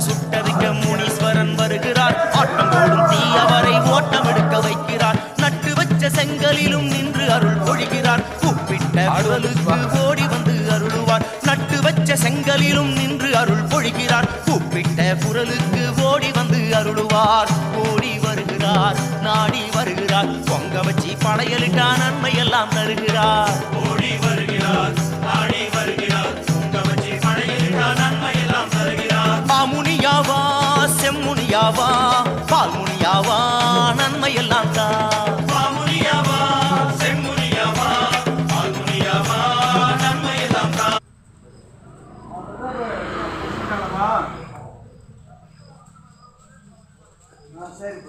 சுட்டரிக்க முனீஸ்வரன் வருகிறார். ஆட்டம் போடும் தீயவரை ஓட்டம் எடுக்க வைக்கிறார். நட்டு வச்ச செங்கலிலும் நின்று அருள் பொழிகிறார். கூப்பிட்ட குரலுக்கு ஓடி வந்து அருளுவார். நட்டு வச்ச செங்கலிலும் நின்று அருள் பொழிகிறார். கூப்பிட்ட குரலுக்கு ஓடி வந்து அருளுவார். ஓடி வருகிறார், நாடி வருகிறார். பொங்க வச்சு படையலிட்டா நன்மை எல்லாம் தருகிறார். ஓடி வருகிறார், நாடி வருகிறார். பொங்க வச்சு படையலிட்டா நன்மை எல்லாம் தருகிறார். மாமுனியாவா செம்முனியாவா பால்முனியாவா நன்மை எல்லாம் தா. மாமுனியாவா செம்முனியாவா பால்முனியாவா நன்மை எல்லாம் தா. சரி.